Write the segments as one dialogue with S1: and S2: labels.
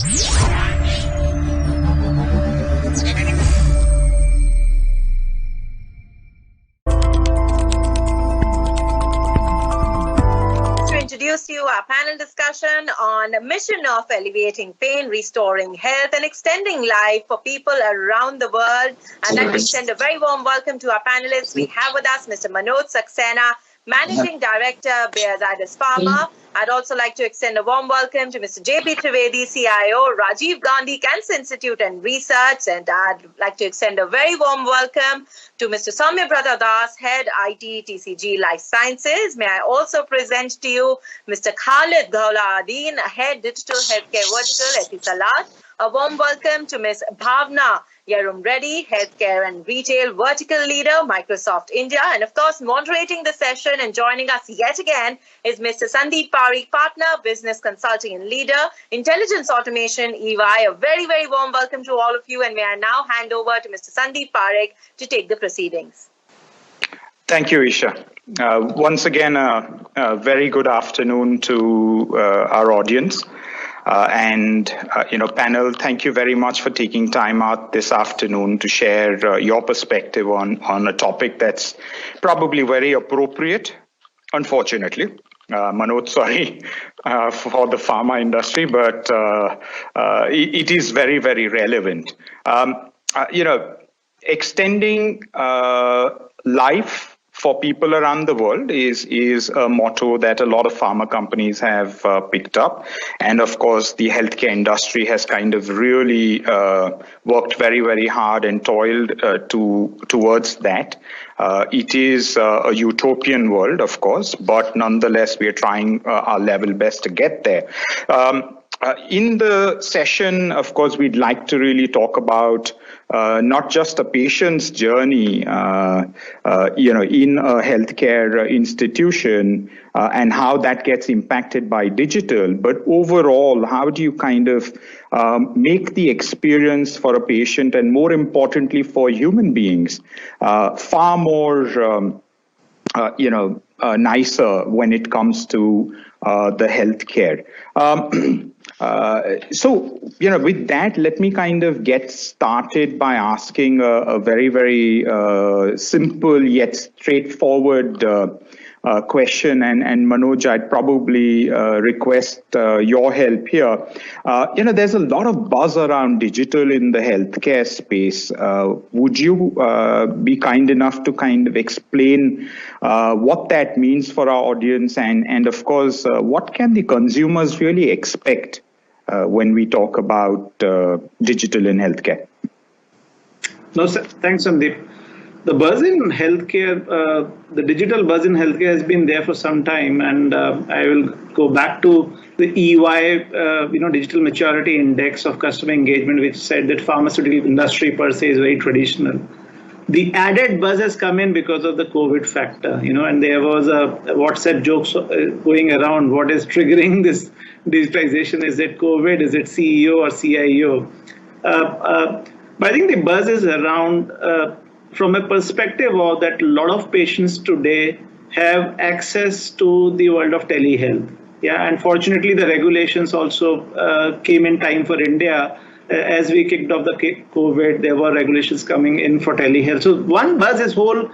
S1: Introduce you our panel discussion on Mission of Alleviating Pain, Restoring Health and Extending Life for people around the world. I'd like to extend a very warm welcome to our panelists. We have with us Mr. Manoj Saxena, Managing Director, Bayer Zydus Pharma. I'd also like to extend a warm welcome to Mr. Jaypee Dwivedi, CIO, Rajiv Gandhi Cancer Institute and Research. And I'd like to extend a very warm welcome to Mr. Soumyabrata Das, Head IT TCG Lifesciences. May I also present to you Mr. Khalid, Ghaloua, Adine, Head Digital Healthcare Vertical, Etisalat. A warm welcome to Ms. Bhavana, Yerrumreddy, Healthcare and Retail Vertical Leader, Microsoft India. And of course, moderating the session and joining us yet again is Mr. Sandeep, Parikh, Partner, Business Consulting and Leader, Intelligence Automation, EY. A very, very warm welcome to all of you. And may I now hand over to Mr. Sandeep Parikh to take the proceedings.
S2: Thank you, Isha. Once again, a very good afternoon to our audience. Panel, thank you very much for taking time out this afternoon to share your perspective on a topic that's probably very appropriate, unfortunately. Manoj, sorry for the pharma industry, but it is very, very relevant. Extending life for people around the world is a motto that a lot of pharma companies have picked up. And of course, the healthcare industry has kind of really worked very, very hard and toiled towards that. It is a utopian world, of course, but nonetheless, we are trying our level best to get there. In the session, of course, we'd like to really talk about not just a patient's journey, in a healthcare institution and how that gets impacted by digital, but overall, how do you kind of make the experience for a patient and more importantly for human beings far more, nicer when it comes to the healthcare. With that, let me kind of get started by asking a very, very simple yet straightforward question. And Manoj, I'd probably request your help here. There's a lot of buzz around digital in the healthcare space. Would you be kind enough to kind of explain what that means for our audience? And of course, what can the consumers really expect when we talk about digital in healthcare?
S3: No, thanks, Sandeep. The buzz in healthcare, the digital buzz in healthcare has been there for some time, and I will go back to the EY, Digital Maturity Index of Customer Engagement, which said that pharmaceutical industry per se is very traditional. The added buzz has come in because of the COVID factor, and there was a WhatsApp jokes going around. What is triggering this digitization? Is it COVID? Is it CEO or CIO? But I think the buzz is around from a perspective of that a lot of patients today have access to the world of telehealth. Yeah, and fortunately, the regulations also came in time for India. As we kicked off the COVID, there were regulations coming in for telehealth. So one buzz is whole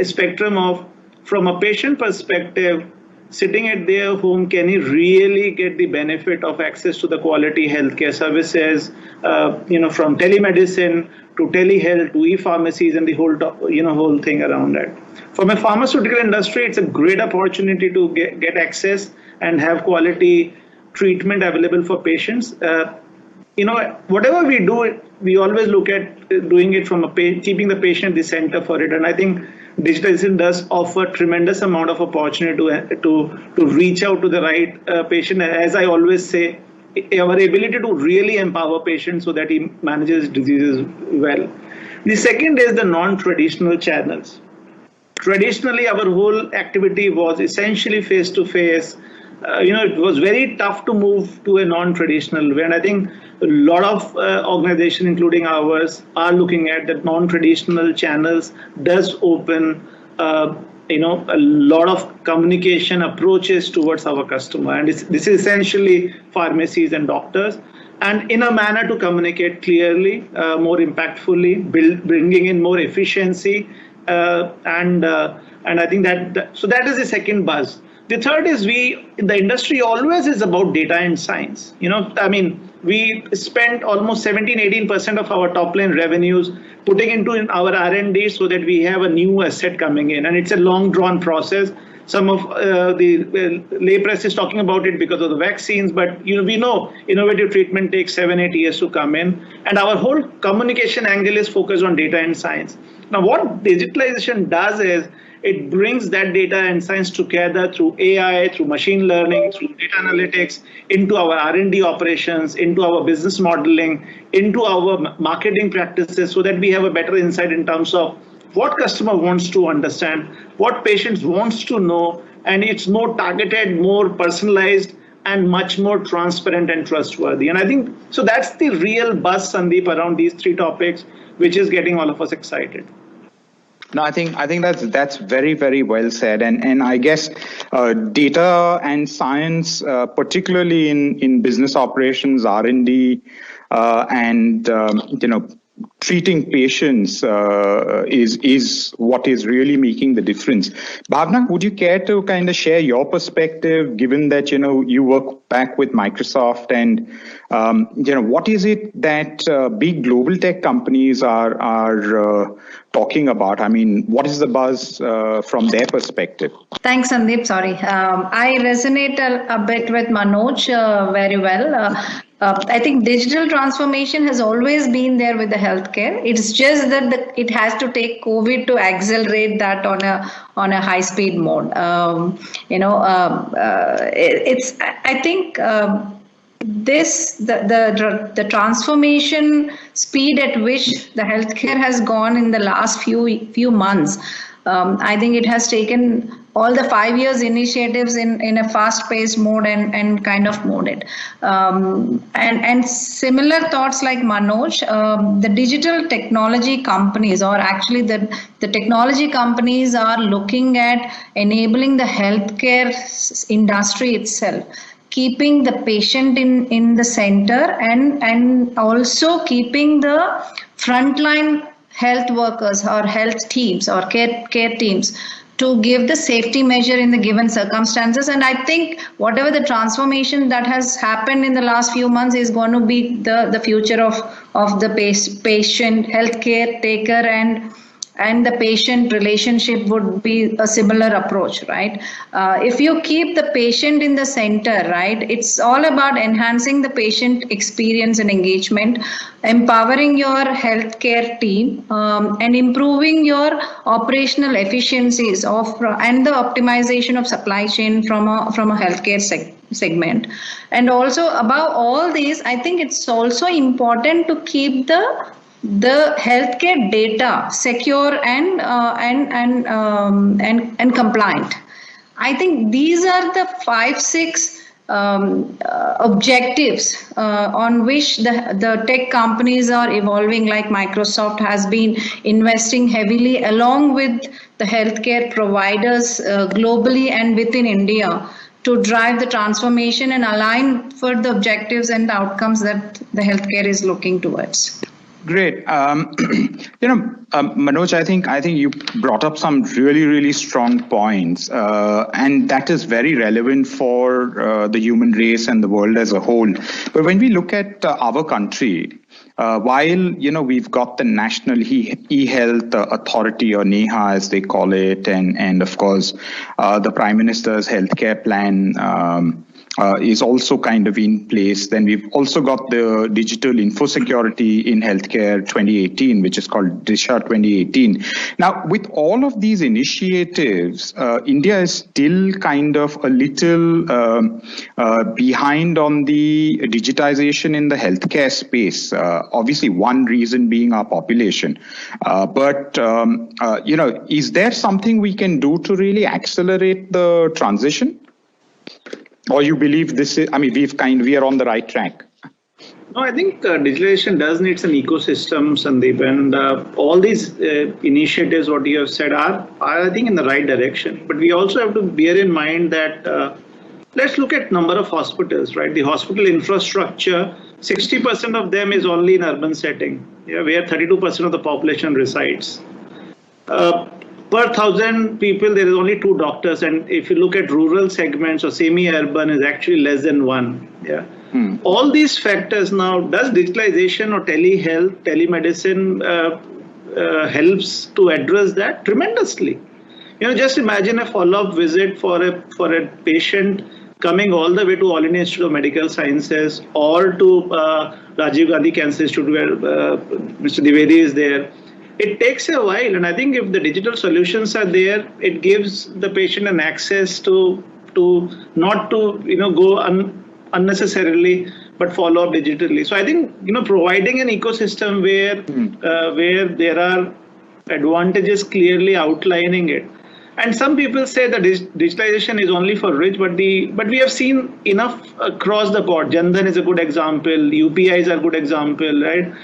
S3: spectrum of, from a patient perspective, sitting at their home, can he really get the benefit of access to the quality healthcare services, from telemedicine to telehealth to e-pharmacies and the whole thing around that. From a pharmaceutical industry, it's a great opportunity to get access and have quality treatment available for patients. Whatever we do, we always look at doing it from keeping the patient at the center for it. And I think digitalization does offer tremendous amount of opportunity to reach out to the right patient. As I always say, our ability to really empower patients so that he manages diseases well. The second is the non-traditional channels. Traditionally, our whole activity was essentially face-to-face. It was very tough to move to a non-traditional way. And I think a lot of organizations, including ours, are looking at that non-traditional channels does open, a lot of communication approaches towards our customer. And this is essentially pharmacies and doctors. and in a manner to communicate clearly, more impactfully, bringing in more efficiency, and I think that is the second buzz. The third is the industry always is about data and science. We spend almost 17-18% of our top line revenues putting into our R&D so that we have a new asset coming in, and it's a long drawn process. Some of the lay press is talking about it because of the vaccines, but we know innovative treatment takes 7-8 years to come in, and our whole communication angle is focused on data and science. Now, what digitalization does is it brings that data and science together through AI, through machine learning, through data analytics, into our R&D operations, into our business modeling, into our marketing practices, so that we have a better insight in terms of what customer wants to understand, what patients wants to know, and it's more targeted, more personalized, and much more transparent and trustworthy. And I think, so that's the real buzz, Sandeep, around these three topics, which is getting all of us excited.
S2: No, I think that's very, very well said, and I guess data and science, particularly in business operations, R&D, and treating patients is what is really making the difference. Bhavana, would you care to kind of share your perspective, given that you work back with Microsoft, and what is it that big global tech companies are talking about? I mean, what is the buzz from their perspective?
S4: Thanks, Sandeep. Sorry, I resonate a bit with Manoj very well. I think digital transformation has always been there with the healthcare. It's just that it has to take COVID to accelerate that on a high speed mode. It's I think the transformation speed at which the healthcare has gone in the last few months. I think it has taken all the 5 years initiatives in a fast-paced mode and kind of molded. And similar thoughts like Manoj, the digital technology companies, or actually the technology companies, are looking at enabling the healthcare industry itself, keeping the patient in the center, and also keeping the frontline health workers or health teams or care teams to give the safety measure in the given circumstances. And I think whatever the transformation that has happened in the last few months is going to be the future of the patient, healthcare taker, and the patient relationship would be a similar approach, right? If you keep the patient in the center, right, it's all about enhancing the patient experience and engagement, empowering your healthcare team, and improving your operational efficiencies and the optimization of supply chain from a healthcare segment. And also, above all these, I think it's also important to keep the healthcare data secure and compliant. I think these are the 5-6 objectives on which the tech companies are evolving, like Microsoft has been investing heavily along with the healthcare providers globally and within India to drive the transformation and align for the objectives and the outcomes that the healthcare is looking towards.
S2: Great. Manoj, I think you brought up some really, really strong points, and that is very relevant for the human race and the world as a whole. But when we look at our country, while we've got the National E-Health Authority, or NEHA as they call it, and of course the Prime Minister's healthcare plan is also kind of in place. Then we've also got the Digital Info Security in Healthcare 2018, which is called DISHA 2018. Now, with all of these initiatives, India is still kind of a little behind on the digitization in the healthcare space. Obviously, one reason being our population. But is there something we can do to really accelerate the transition? Or you believe we are on the right track?
S3: No, I think digitalization does need an ecosystem, Sandeep, and all these initiatives, what you have said, are I think in the right direction. But we also have to bear in mind that let's look at number of hospitals, right? The hospital infrastructure 60% of them is only in urban setting, where 32% of the population resides. Per 1,000 people, there is only 2 doctors, and if you look at rural segments or semi-urban, is actually less than 1. All these factors now, does digitalization or telehealth, telemedicine helps to address that? Tremendously. Just imagine a follow-up visit for a patient coming all the way to All India Institute of Medical Sciences or to Rajiv Gandhi Cancer Institute, where Mr. Dwivedi is there. It takes a while, and I think if the digital solutions are there, it gives the patient an access to not to go unnecessarily, but follow up digitally. So I think providing an ecosystem where there are advantages clearly outlining it. And some people say that digitalization is only for rich, but we have seen enough across the board. Jan Dhan is a good example. UPIs are a good example, right?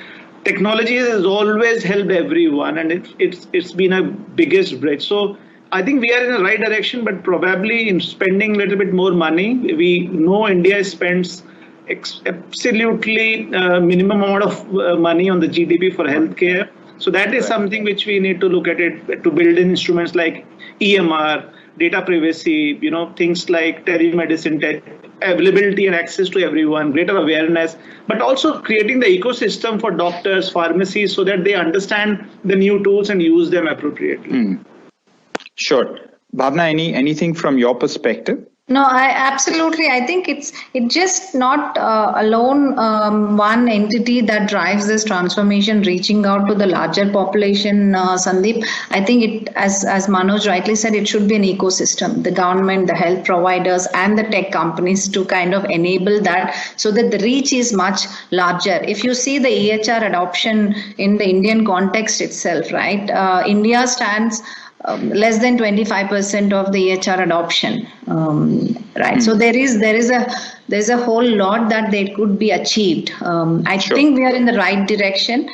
S3: Technology has always helped everyone, and it's been a biggest bridge. So I think we are in the right direction, but probably in spending a little bit more money. We know India spends absolutely minimum amount of money on the GDP for healthcare. So that is something which we need to look at it, to build in instruments like EMR, data privacy, things like telemedicine, availability and access to everyone, greater awareness, but also creating the ecosystem for doctors, pharmacies, so that they understand the new tools and use them appropriately.
S2: Sure. Bhavana, anything from your perspective?
S4: No, I think it's just not alone one entity that drives this transformation, reaching out to the larger population, Sandeep. I think it, as Manoj rightly said, it should be an ecosystem, the government, the health providers and the tech companies to kind of enable that so that the reach is much larger. If you see the EHR adoption in the Indian context itself, right, India stands less than 25% of the EHR adoption, right? So there's a whole lot that they could be achieved. I think we are in the right direction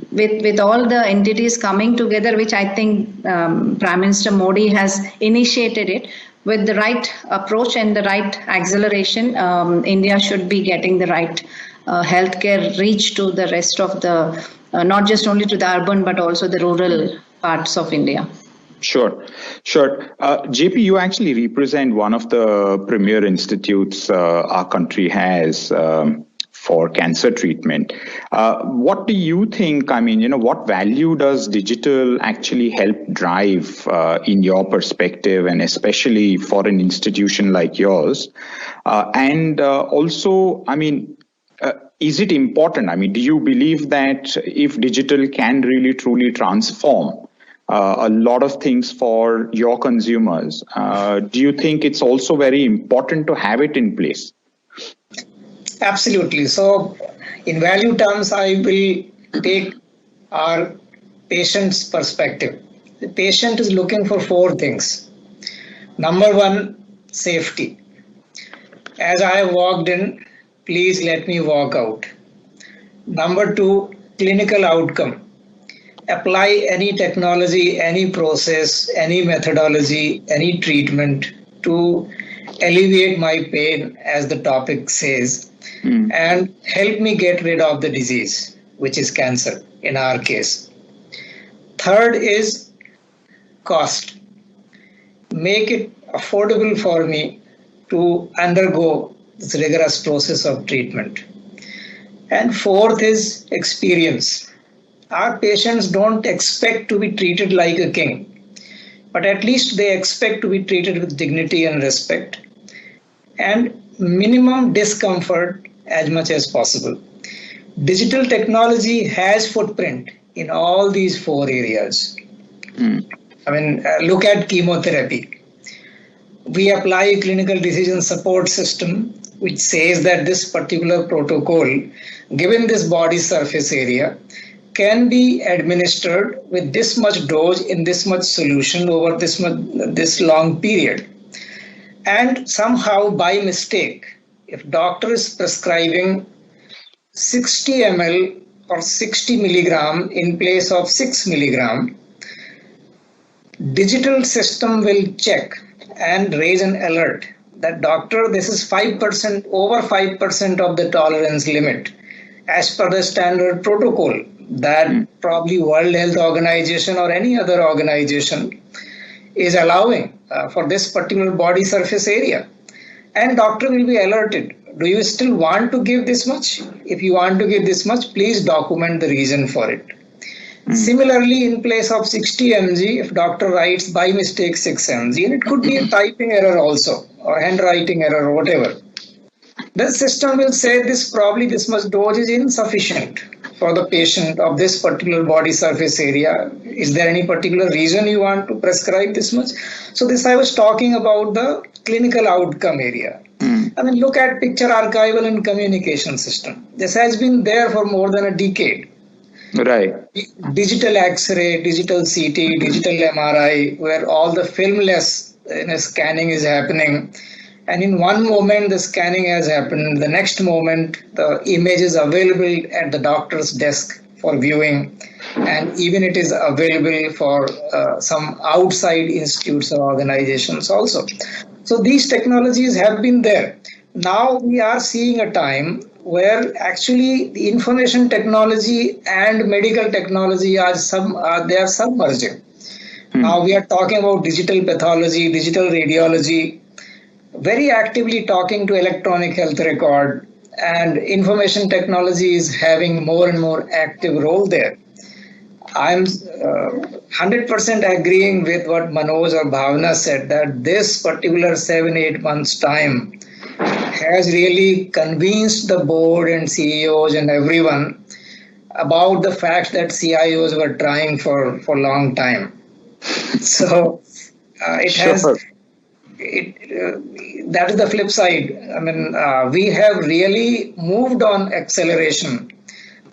S4: with all the entities coming together, which I think Prime Minister Modi has initiated it. With the right approach and the right acceleration, India should be getting the right healthcare reach to the rest of the, not just only to the urban, but also the rural parts of India.
S2: Sure. Jaypee, you actually represent one of the premier institutes our country has for cancer treatment. What do you think, what value does digital actually help drive in your perspective, and especially for an institution like yours? And also, is it important? Do you believe that if digital can really truly transform a lot of things for your consumers, do you think it's also very important to have it in place?
S5: Absolutely. So in value terms, I will take our patient's perspective. The patient is looking for 4 things. Number 1, safety. As I walked in, please let me walk out. Number 2, clinical outcome. Apply any technology, any process, any methodology, any treatment to alleviate my pain, as the topic says, and help me get rid of the disease, which is cancer in our case. Third is cost. Make it affordable for me to undergo this rigorous process of treatment. And fourth is experience. Our patients don't expect to be treated like a king, but at least they expect to be treated with dignity and respect and minimum discomfort as much as possible. Digital technology has footprint in all these 4 areas. Look at chemotherapy. We apply a clinical decision support system which says that this particular protocol, given this body surface area, can be administered with this much dose in this much solution over this long period. And somehow by mistake, if doctor is prescribing 60 ml or 60 milligram in place of 6 milligram, digital system will check and raise an alert that doctor, this is 5%, over 5% of the tolerance limit as per the standard protocol that probably World Health Organization or any other organization is allowing for this particular body surface area. And doctor will be alerted. Do you still want to give this much? If you want to give this much, please document the reason for it. Similarly, in place of 60 mg, if doctor writes by mistake 6 mg, and it could be a typing error also, or handwriting error, or whatever, the system will say this much dose is insufficient for the patient of this particular body surface area. Is there any particular reason you want to prescribe this much? So this I was talking about the clinical outcome area. I mean, look at picture archival and communication system. This has been there for more than a decade.
S2: Right.
S5: Digital X-ray, digital CT, digital MRI, where all the filmless scanning is happening. And in one moment, the scanning has happened. The next moment, the image is available at the doctor's desk for viewing. And even it is available for some outside institutes or organizations also. So these technologies have been there. Now we are seeing a time where actually the information technology and medical technology are submerging. Now we are talking about digital pathology, digital radiology, very actively talking to electronic health record, and information technology is having more and more active role there. I'm 100% agreeing with what Manoj or Bhavana said, that this particular 7-8 months time has really convinced the board and CEOs and everyone about the fact that CIOs were trying for a long time. So that is the flip side. I mean, we have really moved on acceleration.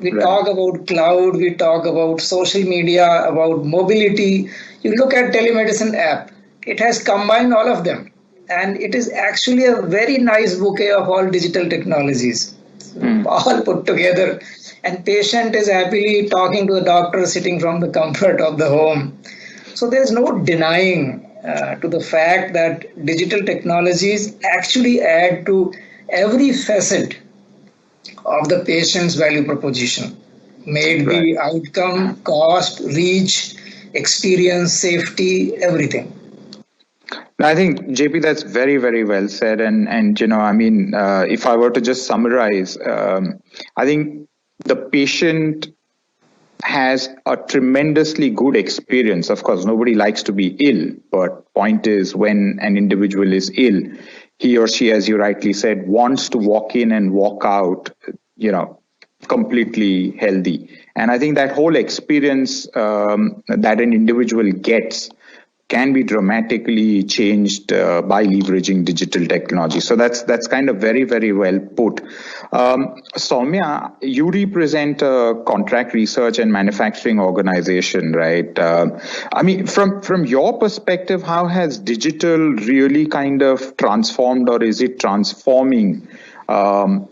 S5: We talk about cloud, we talk about social media, about mobility. You look at telemedicine app, it has combined all of them. And it is actually a very nice bouquet of all digital technologies, all put together. And patient is happily talking to a doctor sitting from the comfort of the home. So there's no denying to the fact that digital technologies actually add to every facet of the patient's value proposition, may it be outcome, cost, reach, experience, safety, everything.
S2: I think, Jaypee, that's very, very well said. And you know, I mean, if I were to just summarize, I think the patient has a tremendously good experience. Of course, nobody likes to be ill, but point is, when an individual is ill, he or she, as you rightly said, wants to walk in and walk out, you know, completely healthy. And I think that whole experience that an individual gets can be dramatically changed by leveraging digital technology. So that's kind of very, very well put. Soumya, you represent a contract research and manufacturing organization, right? I mean, from your perspective, how has digital really kind of transformed, or is it transforming your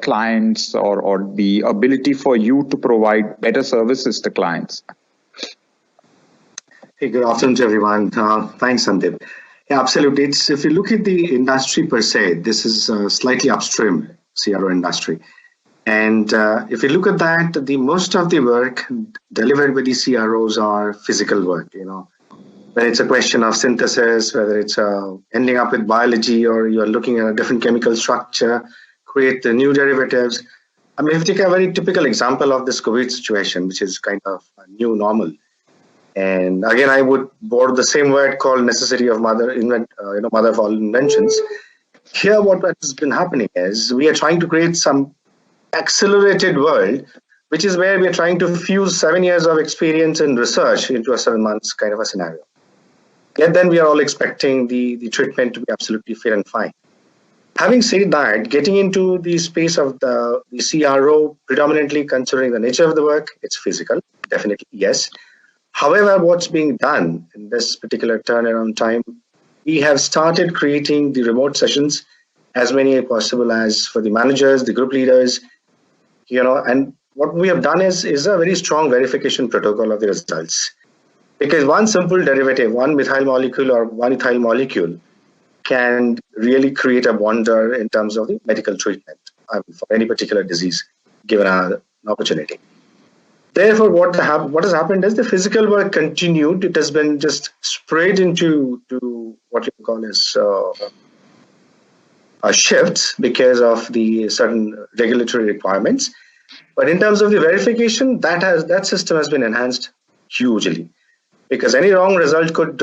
S2: clients, or the ability for you to provide better services to clients?
S6: Hey, good afternoon to everyone. Thanks, Sandeep. Yeah, absolutely. If you look at the industry per se, this is slightly upstream CRO industry. And if you look at that, most of the work delivered by the CROs are physical work, you know, whether it's a question of synthesis, whether it's ending up with biology, or you're looking at a different chemical structure, create the new derivatives. I mean, if you take a very typical example of this COVID situation, which is kind of a new normal. And again, I would borrow the same word called necessity of mother of all inventions. Here, what has been happening is we are trying to create some accelerated world, which is where we are trying to fuse 7 years of experience in research into a 7 months kind of a scenario. Yet then we are all expecting the treatment to be absolutely fair and fine. Having said that, getting into the space of the CRO, predominantly considering the nature of the work, it's physical, definitely, yes. However, what's being done in this particular turnaround time, we have started creating the remote sessions, as many as possible as for the managers, the group leaders, you know, and what we have done is a very strong verification protocol of the results. Because one simple derivative, one methyl molecule or one ethyl molecule can really create a wonder in terms of the medical treatment for any particular disease, given an opportunity. Therefore, what has happened is the physical work continued. It has been just sprayed into what you call as shifts because of the certain regulatory requirements. But in terms of the verification, that system has been enhanced hugely, because any wrong result could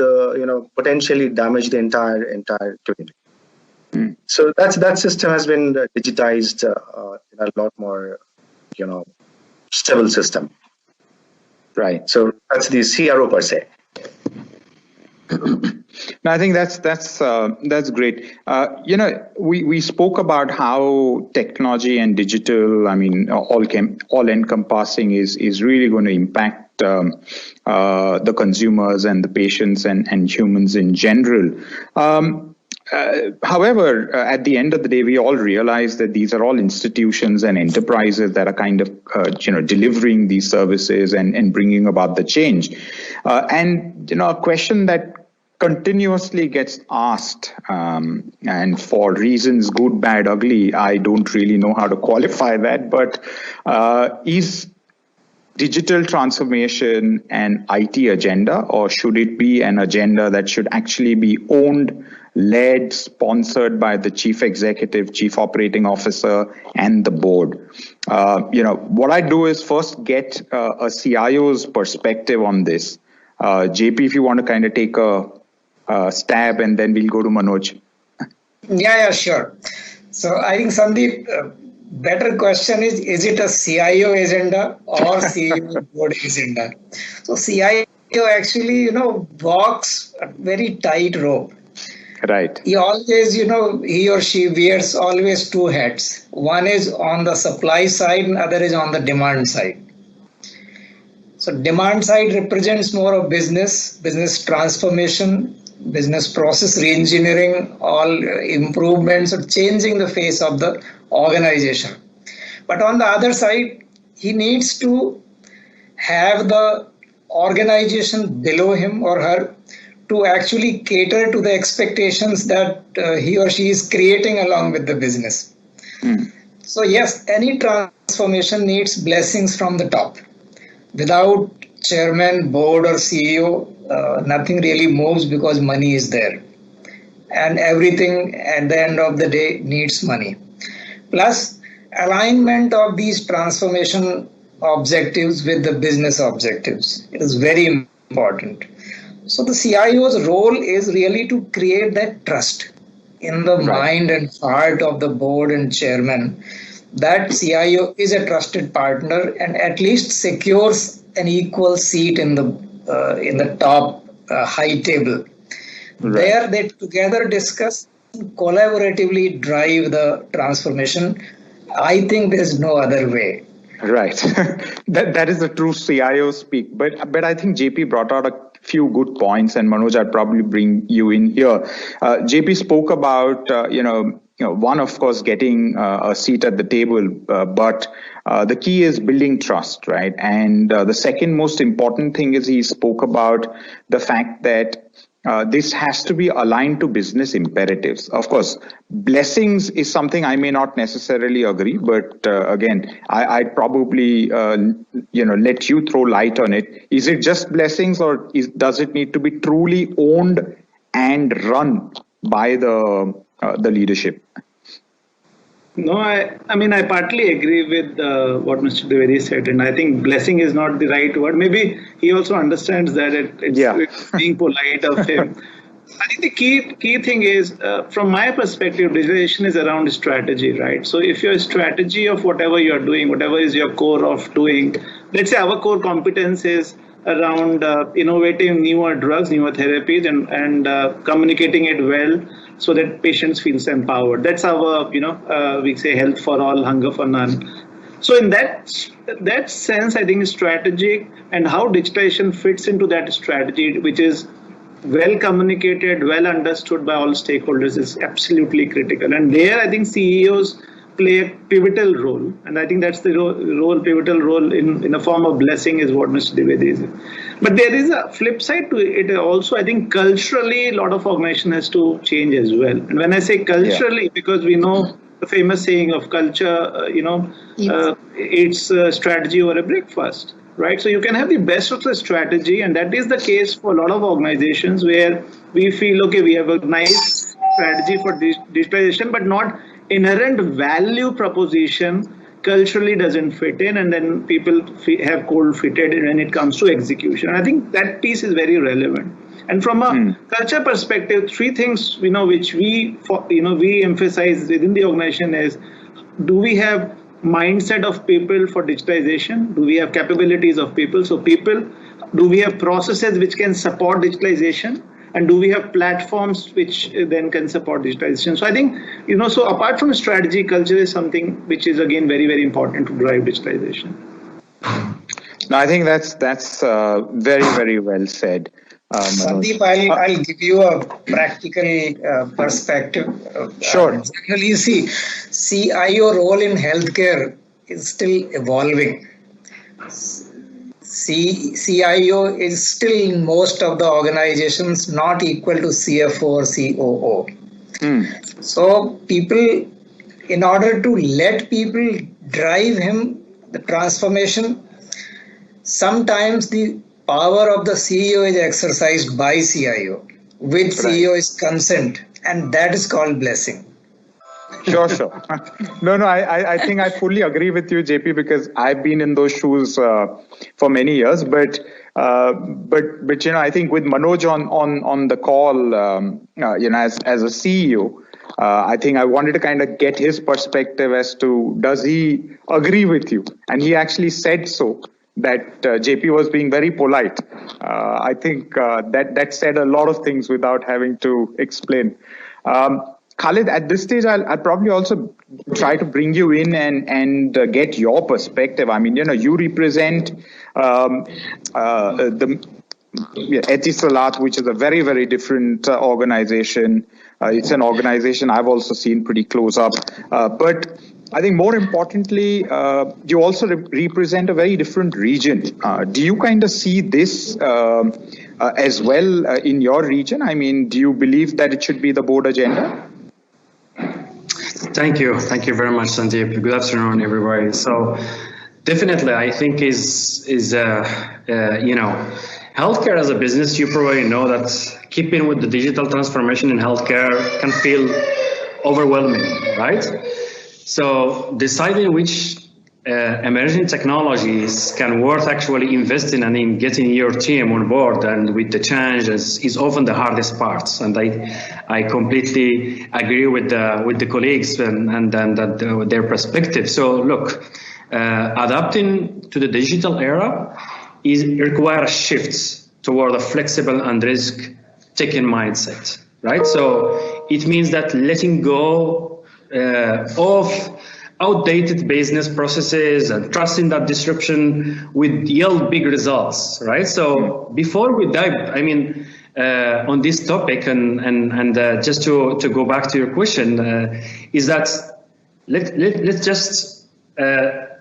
S6: potentially damage the entire community. So that system has been digitized in a lot more stable system. Right. So that's the CRO per se.
S2: No, I think that's great. We spoke about how technology and digital, all encompassing, is really going to impact the consumers and the patients and humans in general. However, at the end of the day, we all realize that these are all institutions and enterprises that are kind of, delivering these services and bringing about the change. A question that continuously gets asked, and for reasons good, bad, ugly, I don't really know how to qualify that, but is digital transformation an IT agenda, or should it be an agenda that should actually be owned, led, sponsored by the chief executive, chief operating officer, and the board? What I do is first get a CIO's perspective on this. Jaypee, if you want to kind of take a stab, and then we'll go to Manoj.
S5: Yeah, sure. So I think, Sandeep, better question is it a CIO agenda or CEO board agenda? So CIO actually, walks a very tight rope.
S2: Right.
S5: He always, he or she wears always two hats. One is on the supply side and other is on the demand side. So demand side represents more of business transformation, business process reengineering, all improvements or changing the face of the organization. But on the other side, he needs to have the organization below him or her to actually cater to the expectations that he or she is creating along with the business. So yes, any transformation needs blessings from the top. Without chairman, board or CEO, nothing really moves because money is there. And everything at the end of the day needs money. Plus, alignment of these transformation objectives with the business objectives. It is very important. So the CIO's role is really to create that trust in the mind and heart of the board and chairman that CIO is a trusted partner and at least secures an equal seat in the top high table. There they together discuss, collaboratively drive the transformation. I think there's no other way.
S2: Right. that is the true CIO speak. But I think Jaypee brought out a few good points, and Manoj, I'd probably bring you in here. Jaypee spoke about, one, of course, getting a seat at the table, but the key is building trust, right? And the second most important thing is he spoke about the fact that this has to be aligned to business imperatives. Of course, blessings is something I may not necessarily agree, but again, I'd probably let you throw light on it. Is it just blessings, or does it need to be truly owned and run by the leadership?
S3: No, I partly agree with what Mr. Dwivedi said, and I think blessing is not the right word. Maybe he also understands that it's being polite of him. I think the key thing is, from my perspective, digitalization is around strategy, right? So if your strategy of whatever you're doing, whatever is your core of doing, let's say our core competence is around innovating newer drugs, newer therapies, and communicating it well, so that patients feel empowered. That's our, we say health for all, hunger for none. So in that sense, I think strategic and how digitalization fits into that strategy, which is well communicated, well understood by all stakeholders, is absolutely critical. And there, I think CEOs play a pivotal role. And I think that's the pivotal role in a form of blessing is what Mr. Dwivedi is. But there is a flip side to it also. I think culturally, a lot of organization has to change as well. And when I say culturally, because we know the famous saying of culture, it's a strategy or a breakfast, right? So you can have the best of the strategy, and that is the case for a lot of organizations where we feel, okay, we have a nice strategy for digitalization, but not inherent value proposition culturally doesn't fit in, and then people have cold fitted when it comes to execution. And I think that piece is very relevant. And from a culture perspective, three things which we emphasize within the organization is: do we have mindset of people for digitalization? Do we have capabilities of people? So people, do we have processes which can support digitalization? And do we have platforms which then can support digitalization? So I think, so apart from strategy, culture is something which is again very, very important to drive digitalization.
S2: No, I think that's very, very well said.
S5: Sandeep, I'll give you a practical perspective.
S2: Sure.
S5: Generally, you see, CIO role in healthcare is still evolving. CIO is still in most of the organizations not equal to CFO or COO. So people, in order to let people drive the transformation, sometimes the power of the CEO is exercised by CIO with CEO's consent, and that is called blessing.
S2: Sure. No, I think I fully agree with you, Jaypee, because I've been in those shoes for many years. But I think with Manoj on the call, as a CEO, I think I wanted to kind of get his perspective as to, does he agree with you? And he actually said so, that Jaypee was being very polite. I think that said a lot of things without having to explain. Khalid, at this stage, I'll probably also try to bring you in and get your perspective. I mean, you represent the Etisalat, which is a very, very different organization. It's an organization I've also seen pretty close up. But I think more importantly, you also represent a very different region. Do you kind of see this as well in your region? I mean, do you believe that it should be the board agenda?
S7: Thank you very much, Sandeep. Good afternoon, everybody. So, definitely, I think healthcare as a business, you probably know that keeping with the digital transformation in healthcare can feel overwhelming, right? So, deciding which emerging technologies can worth actually investing and in getting your team on board and with the changes is often the hardest part. And I completely agree with the colleagues and their perspective. So look, adapting to the digital era requires shifts toward a flexible and risk-taking mindset, right? So it means that letting go of outdated business processes and trusting that disruption would yield big results, right? So before we dive, on this topic and just to go back to your question, is that let's just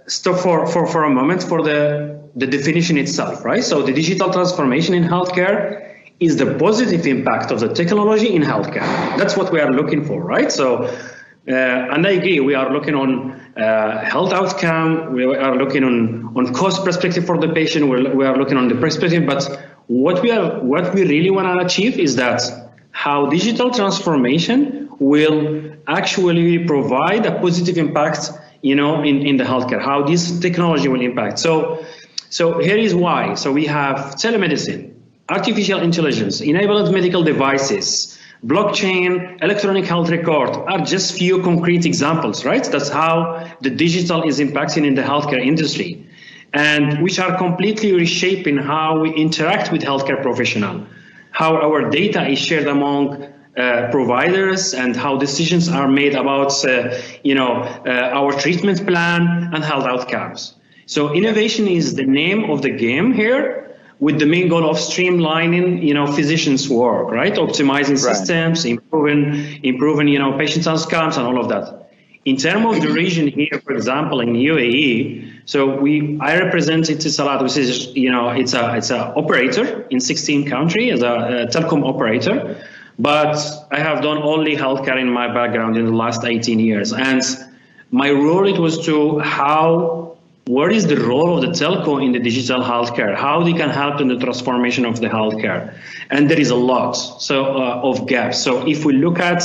S7: stop for a moment for the definition itself, right? So the digital transformation in healthcare is the positive impact of the technology in healthcare. That's what we are looking for, right? So. And I agree, we are looking on health outcome, we are looking on cost perspective for the patient, we are looking on the perspective, but what we really want to achieve is that how digital transformation will actually provide a positive impact, in the healthcare, how this technology will impact. So here is why. So we have telemedicine, artificial intelligence, enabled medical devices, blockchain, electronic health record are just few concrete examples, right? That's how the digital is impacting in the healthcare industry, and which are completely reshaping how we interact with healthcare professionals, how our data is shared among providers, and how decisions are made about, our treatment plan and health outcomes. So innovation is the name of the game here, with the main goal of streamlining, physicians' work, right? Optimizing systems, improving, patient outcomes, and all of that. In terms of the region here, for example, in UAE, so I represent Etisalat, which is, it's a operator in 16 countries as a telecom operator, but I have done only healthcare in my background in the last 18 years. And my role, it was what is the role of the telco in the digital healthcare? How they can help in the transformation of the healthcare? And there is a lot of gaps. So if we look at,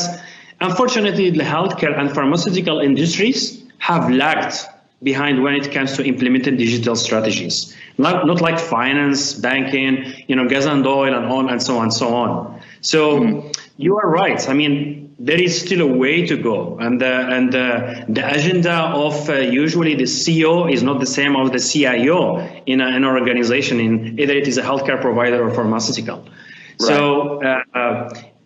S7: unfortunately, the healthcare and pharmaceutical industries have lagged behind when it comes to implementing digital strategies. Not like finance, banking, gas and oil and on and so on and so on. So you are right. I mean, there is still a way to go, and the agenda of usually the CEO is not the same as the CIO in an organization, in either it is a healthcare provider or pharmaceutical. Right. So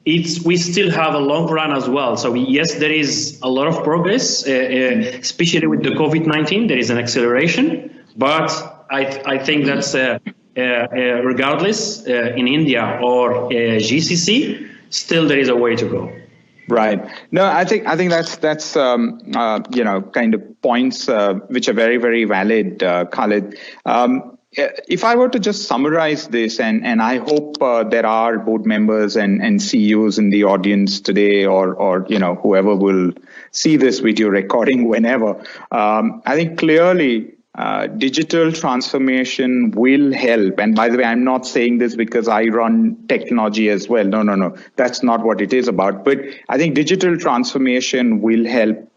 S7: we still have a long run as well. So yes, there is a lot of progress, especially with the COVID-19. There is an acceleration, but I think that's regardless in India or GCC, still there is a way to go.
S2: Right. No, I think that's kind of points which are very, very valid, Khalid. If I were to just summarize this, and I hope there are board members and CEOs in the audience today, or whoever will see this video recording whenever, I think clearly digital transformation will help. And by the way, I'm not saying this because I run technology as well. No. That's not what it is about. But I think digital transformation will help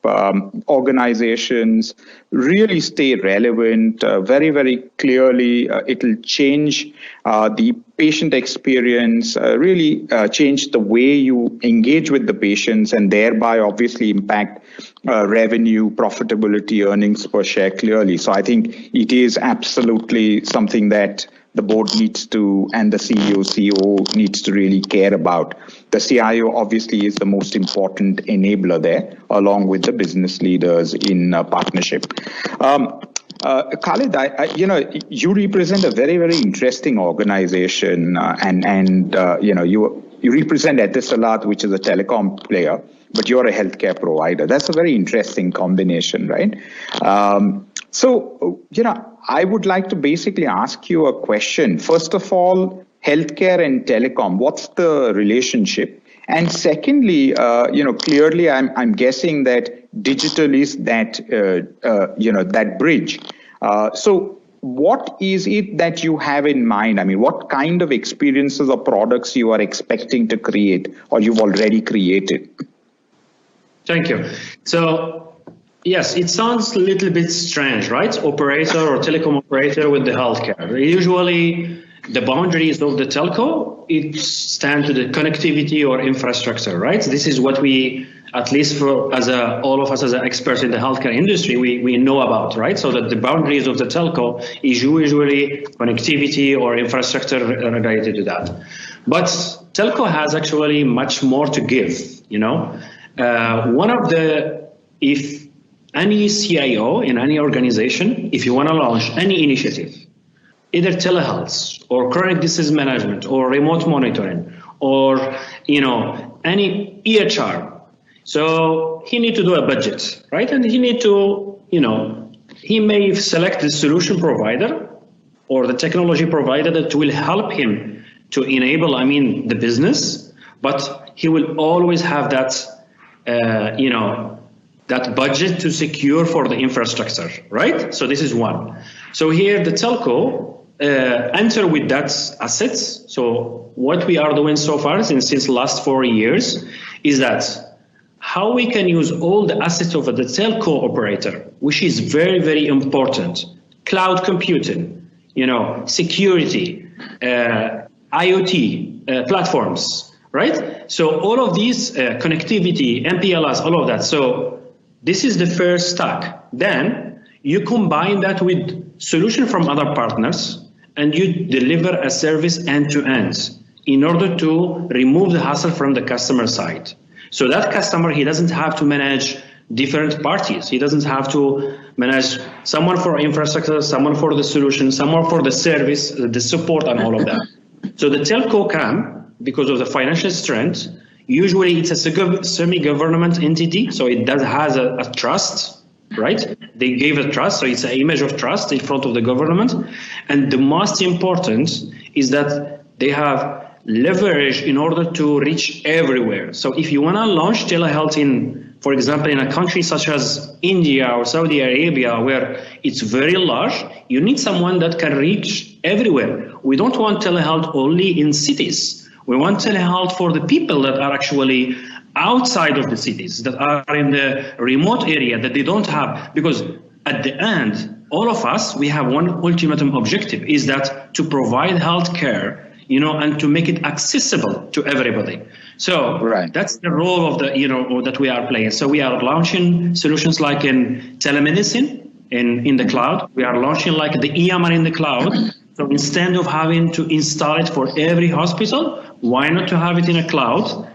S2: organizations really stay relevant. Very, very clearly, it will change the patient experience, really change the way you engage with the patients, and thereby obviously impact revenue, profitability, earnings per share clearly. So I think it is absolutely something that the board needs to, and the CEO needs to really care about. The CIO obviously is the most important enabler there, along with the business leaders in partnership. Khalid, you represent a very, very interesting organization, and you represent Etisalat, which is a telecom player, but you're a healthcare provider. That's a very interesting combination, right? So I would like to basically ask you a question. First of all, healthcare and telecom, what's the relationship? And secondly, clearly I'm guessing that digital is that, that bridge. So what is it that you have in mind? I mean, what kind of experiences or products you are expecting to create, or you've already created?
S7: Thank you. So, yes, it sounds a little bit strange, right? Operator or telecom operator with the healthcare. Usually, the boundaries of the telco, it stands to the connectivity or infrastructure, right? This is what we, at least all of us as experts in the healthcare industry, we know about, right? So that the boundaries of the telco is usually connectivity or infrastructure related to that. But telco has actually much more to give, if any CIO in any organization, if you want to launch any initiative, either telehealth or chronic disease management or remote monitoring or, any EHR, so he need to do a budget, right? And he need to, he may select the solution provider or the technology provider that will help him to enable, the business, but he will always have that, that budget to secure for the infrastructure, right? So this is one. So here the telco enter with that assets. So what we are doing so far since last 4 years is that how we can use all the assets of the telco operator, which is very, very important. Cloud computing, security, IoT platforms, right? So all of these connectivity, MPLS, all of that. So this is the first stack. Then you combine that with solution from other partners, and you deliver a service end to end in order to remove the hassle from the customer side. So that customer, he doesn't have to manage different parties. He doesn't have to manage someone for infrastructure, someone for the solution, someone for the service, the support, and all of that. So the telco can, because of the financial strength, Usually it's a semi-government entity, so it has a trust, right? They gave a trust, so it's an image of trust in front of the government. And the most important is that they have leverage in order to reach everywhere. So if you want to launch telehealth in, for example, in a country such as India or Saudi Arabia, where it's very large, you need someone that can reach everywhere. We don't want telehealth only in cities. We want telehealth for the people that are actually outside of the cities, that are in the remote area that they don't have. Because at the end, all of us, we have one ultimate objective, is that to provide healthcare, and to make it accessible to everybody. So that's the role of that we are playing. So we are launching solutions like in telemedicine in the cloud. We are launching like the EMR in the cloud. So instead of having to install it for every hospital, why not to have it in a cloud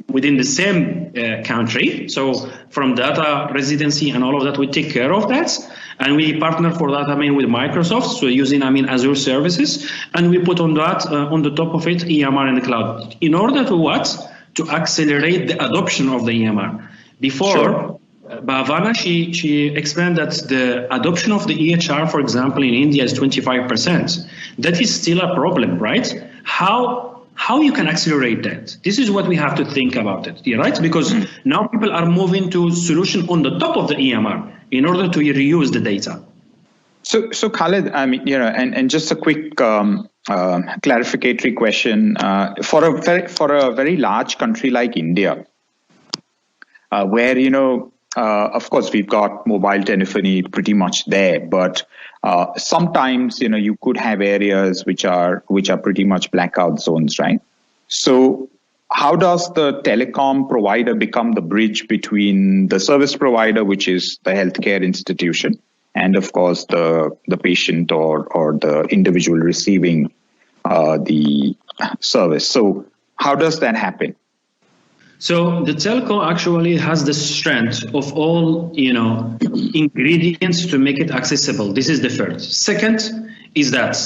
S7: within the same country? So from data residency and all of that, we take care of that. And we partner for that, with Microsoft, so using, Azure services. And we put on that, on the top of it, EMR in the cloud. In order to what? To accelerate the adoption of the EMR. Before, Bhavana, she explained that the adoption of the EHR, for example, in India is 25%. That is still a problem, right? How you can accelerate that? This is what we have to think about it, right? Because now people are moving to solution on the top of the EMR in order to reuse the data.
S2: So Khalid, and just a quick clarificatory question for a very large country like India, where of course we've got mobile telephony pretty much there, but sometimes you could have areas which are pretty much blackout zones, right? So how does the telecom provider become the bridge between the service provider, which is the healthcare institution, and of course the patient or the individual receiving the service? So how does that happen?
S7: So the telco actually has the strength of all, ingredients to make it accessible. This is the first. Second is that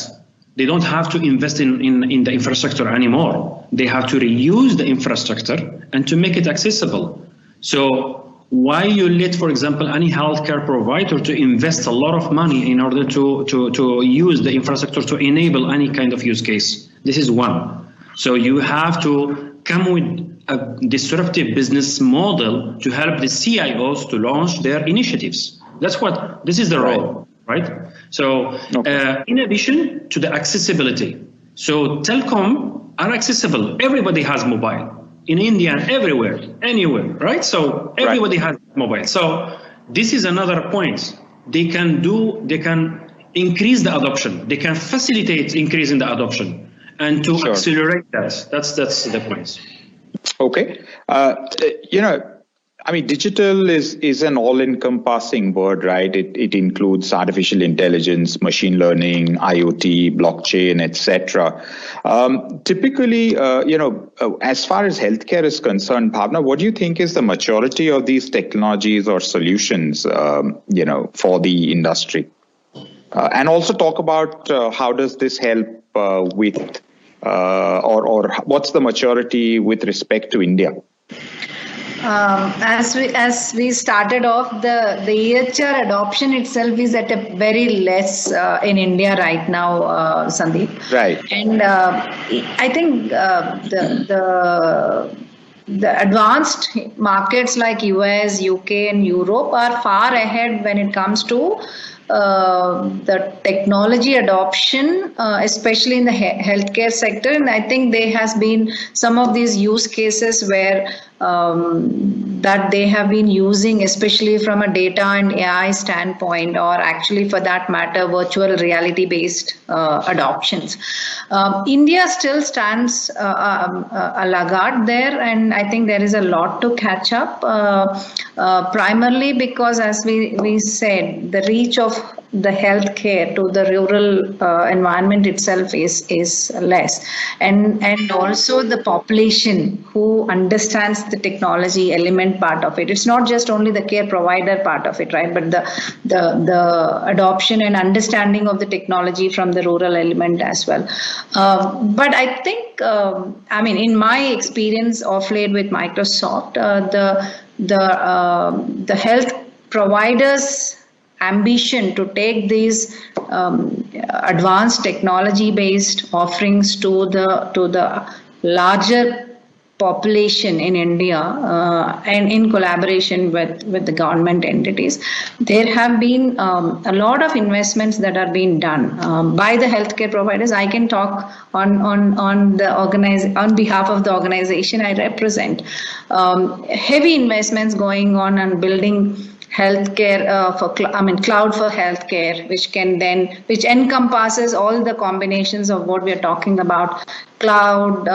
S7: they don't have to invest in the infrastructure anymore. They have to reuse the infrastructure and to make it accessible. So why you let, for example, any healthcare provider to invest a lot of money in order to use the infrastructure to enable any kind of use case? This is one. So you have to come with a disruptive business model to help the CIOs to launch their initiatives. This is the role, right? So in addition to the accessibility, so telecom are accessible. Everybody has mobile in India and everywhere, anywhere, right? So everybody has mobile. So this is another point. They can increase the adoption. They can facilitate increasing the adoption and to accelerate that. That's the point.
S2: Okay. Digital is an all-encompassing word, right? It includes artificial intelligence, machine learning, IoT, blockchain, etc. Typically, as far as healthcare is concerned, Bhavana, what do you think is the maturity of these technologies or solutions, for the industry? And also talk about how does this help with or what's the maturity with respect to India?
S4: As we started off, the EHR adoption itself is at a very less in India right now, Sandeep.
S2: Right.
S4: And I think the advanced markets like US, UK, and Europe are far ahead when it comes to the technology adoption, especially in the healthcare sector. And I think there has been some of these use cases where that they have been using, especially from a data and AI standpoint, or actually for that matter, virtual reality based adoptions. India still stands a laggard there, and I think there is a lot to catch up, primarily because, as we said, the reach of the healthcare to the rural environment itself is less, and also the population who understands the technology element part of it. It's not just only the care provider part of it, right? But the adoption and understanding of the technology from the rural element as well. But I think, in my experience of late with Microsoft, the health providers' ambition to take these advanced technology-based offerings to the larger population in India and in collaboration with the government entities, there have been a lot of investments that are being done by the healthcare providers. I can talk on behalf of the organization I represent. Heavy investments going on building healthcare cloud for healthcare, which encompasses all the combinations of what we are talking about: cloud,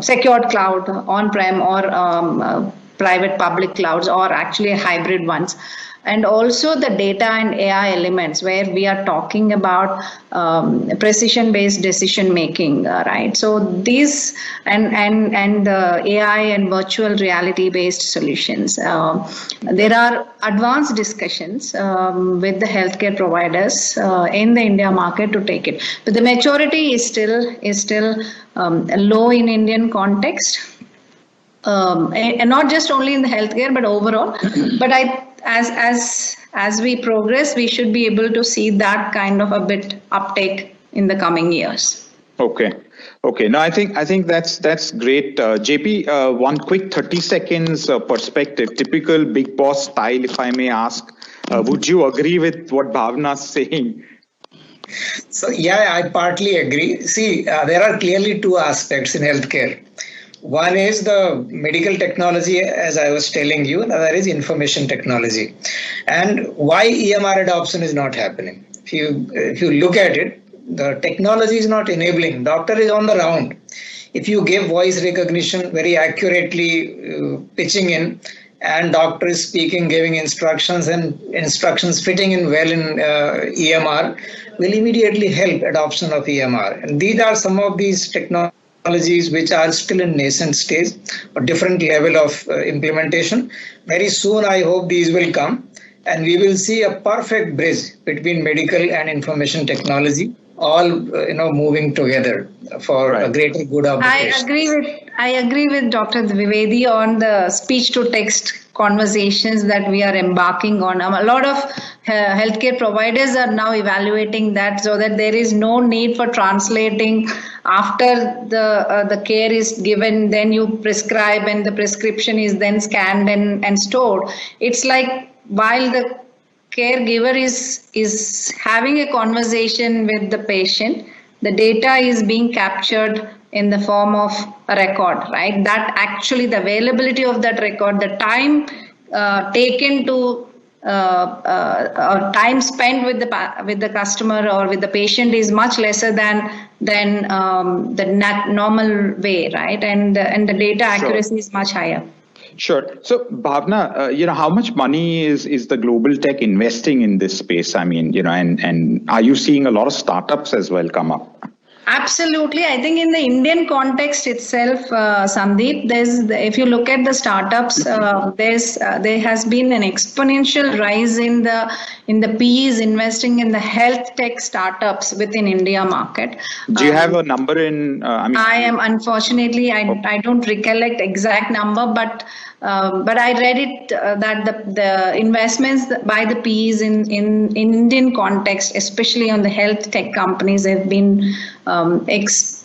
S4: secured cloud, on-prem, or private public clouds, or actually hybrid ones. And also the data and AI elements, where we are talking about precision-based decision making, right? So these and the AI and virtual reality-based solutions. There are advanced discussions with the healthcare providers in the India market to take it, but the maturity is still low in Indian context. And not just only in the healthcare, but overall. But as we progress, we should be able to see that kind of a bit uptake in the coming years.
S2: Okay. No, I think that's great. Jaypee, one quick 30 seconds perspective, typical big boss style, if I may ask. Would you agree with what Bhavana is saying?
S5: So, yeah, I partly agree. See, there are clearly two aspects in healthcare. One is the medical technology, as I was telling you, and other is information technology. And why EMR adoption is not happening? If you look at it, the technology is not enabling. Doctor is on the round. If you give voice recognition very accurately, pitching in, and doctor is speaking, giving instructions, and instructions fitting in well in EMR, will immediately help adoption of EMR. And these are some of these technologies which are still in nascent stage, a different level of implementation. Very soon, I hope these will come, and we will see a perfect bridge between medical and information technology, all moving together for a greater good of the patient.
S4: I agree with Dr. Dwivedi on the speech-to-text conversations that we are embarking on. A lot of healthcare providers are now evaluating that, so that there is no need for translating after the care is given. Then you prescribe, and the prescription is then scanned and stored. It's like while the caregiver is having a conversation with the patient, the data is being captured in the form of a record, right? That actually the availability of that record, the time taken to time spent with the customer or with the patient is much lesser than the normal way, right? And the data accuracy is much higher.
S2: Sure. So, Bhavana, how much money is the global tech investing in this space? I mean, and are you seeing a lot of startups as well come up?
S4: Absolutely. I think in the Indian context itself, Sandeep, if you look at the startups, there has been an exponential rise in the PEs investing in the health tech startups within India market.
S2: Do you have a number in?
S4: I am unfortunately I don't recollect exact number, but I read it that the investments by the PEs in Indian context, especially on the health tech companies, have been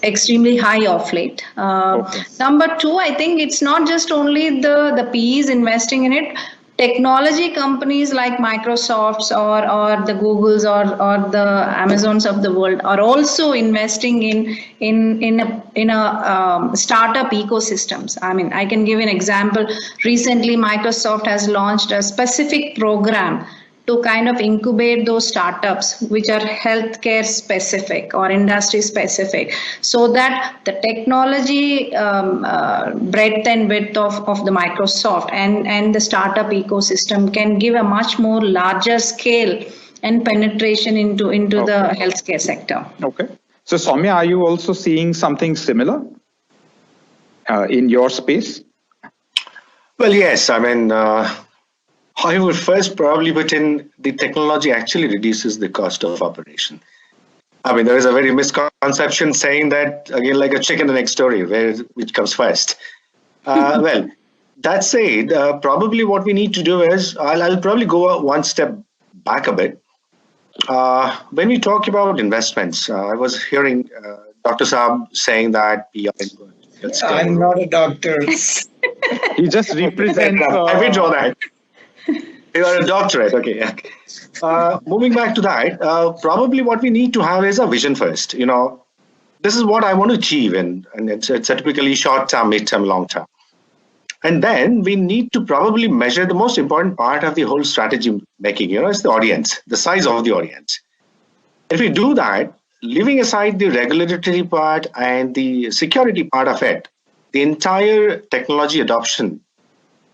S4: extremely high of late. Number two, I think it's not just only the PEs investing in it. Technology companies like Microsoft or the Googles or the Amazons of the world are also investing in a startup ecosystems. I mean, I can give an example. Recently, Microsoft has launched a specific program to kind of incubate those startups which are healthcare specific or industry specific, so that the technology breadth and width of the Microsoft and the startup ecosystem can give a much more larger scale and penetration into the healthcare sector.
S2: Okay. So Soumya, are you also seeing something similar in your space?
S6: Well, yes. I mean, I would first probably put in the technology actually reduces the cost of operation. I mean, there is a very misconception saying that, again, like a chicken and egg story, which comes first. Well, that said, probably what we need to do is, I'll probably go one step back a bit. When we talk about investments, I was hearing Dr. Saab saying that we are
S5: I'm not a doctor.
S2: He just represents.
S6: I withdraw that. You are a doctorate, okay. Moving back to that, probably what we need to have is a vision first. You know, this is what I want to achieve, and it's a typically short term, mid term, long term. And then we need to probably measure the most important part of the whole strategy making, it's the audience, the size of the audience. If we do that, leaving aside the regulatory part and the security part of it, the entire technology adoption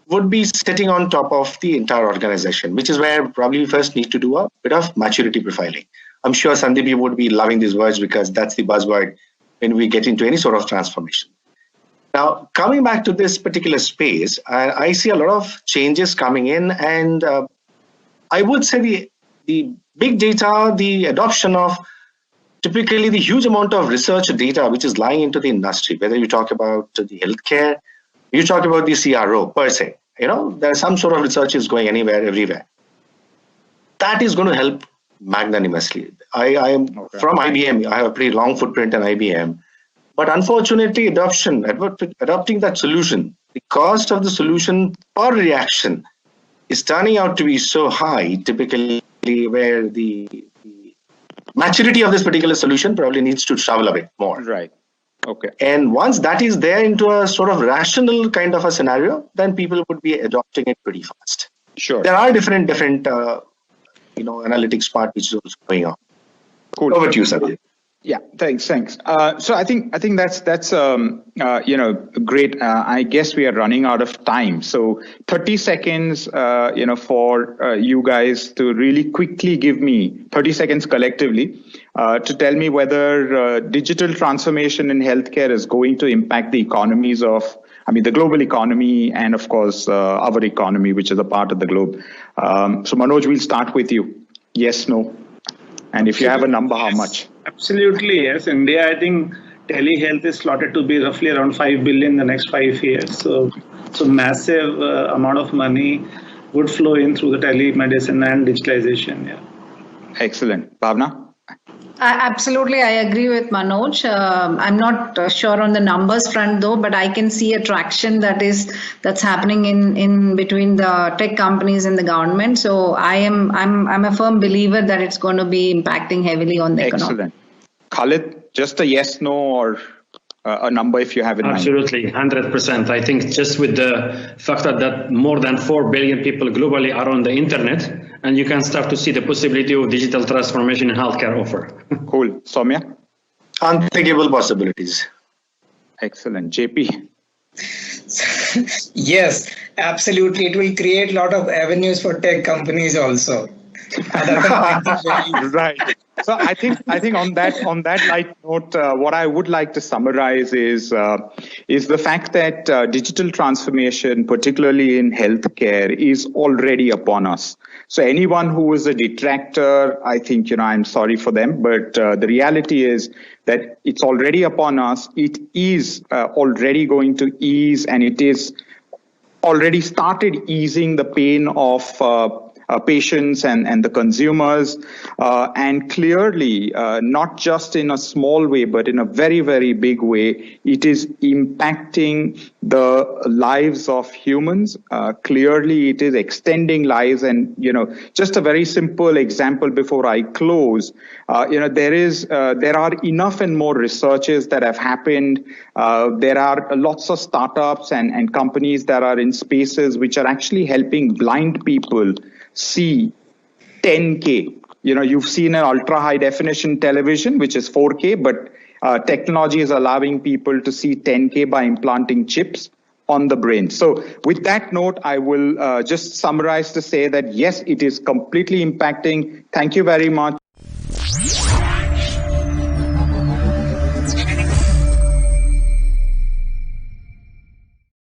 S6: would be sitting on top of the entire organization, which is where probably we first need to do a bit of maturity profiling. I'm sure Sandeep, you would be loving these words because that's the buzzword when we get into any sort of transformation. Now, coming back to this particular space, I see a lot of changes coming in, and I would say the big data, the adoption of typically the huge amount of research data which is lying into the industry, whether you talk about the healthcare, you talk about the CRO per se, there's some sort of research is going anywhere, everywhere. That is going to help magnanimously. I am from IBM. I have a pretty long footprint in IBM. But unfortunately, adopting that solution, the cost of the solution per reaction is turning out to be so high, typically where the maturity of this particular solution probably needs to travel a bit more.
S2: Right. Okay.
S6: And once that is there into a sort of rational kind of a scenario, then people would be adopting it pretty fast.
S2: Sure.
S6: There are different analytics part which is also going on.
S2: Cool.
S6: Over to you, Sandeep.
S2: Yeah, thanks. So I think that's great. I guess we are running out of time. So 30 seconds, for you guys to really quickly give me 30 seconds collectively to tell me whether digital transformation in healthcare is going to impact the economies of, the global economy and of course our economy, which is a part of the globe. So Manoj, we'll start with you. Yes, no. And if you have a number, how much?
S3: Absolutely, yes. India, I think telehealth is slotted to be roughly around 5 billion in the next 5 years. So massive amount of money would flow in through the telemedicine and digitalization. Yeah. Excellent.
S2: Bhavana?
S4: Absolutely, I agree with Manoj. I'm not sure on the numbers front though, but I can see a traction that's happening in between the tech companies and the government. So I'm a firm believer that it's going to be impacting heavily on the economy.
S2: Excellent. Khalid, just a yes, no, or a number if you have in mind.
S7: Absolutely, 100%. I think just with the fact that more than 4 billion people globally are on the internet, and you can start to see the possibility of digital transformation in healthcare offer.
S2: Cool. Soumya?
S6: Unthinkable possibilities.
S2: Excellent. Jaypee?
S5: Yes, absolutely. It will create a lot of avenues for tech companies also.
S2: Right. So I think on that light note, what I would like to summarize is the fact that digital transformation, particularly in healthcare, is already upon us. So anyone who is a detractor, I think I'm sorry for them, but the reality is that it's already upon us. It is already going to ease, and it is already started easing the pain of patients and the consumers, and clearly not just in a small way but in a very, very big way, it is impacting the lives of humans. Clearly it is extending lives, and just a very simple example before I close, there are enough and more researches that have happened. There are lots of startups and companies that are in spaces which are actually helping blind people see 10K. You've seen an ultra high definition television, which is 4K, but technology is allowing people to see 10K by implanting chips. on the brain. So with that note, I will just summarize to say that, yes, it is completely impacting. Thank you very much.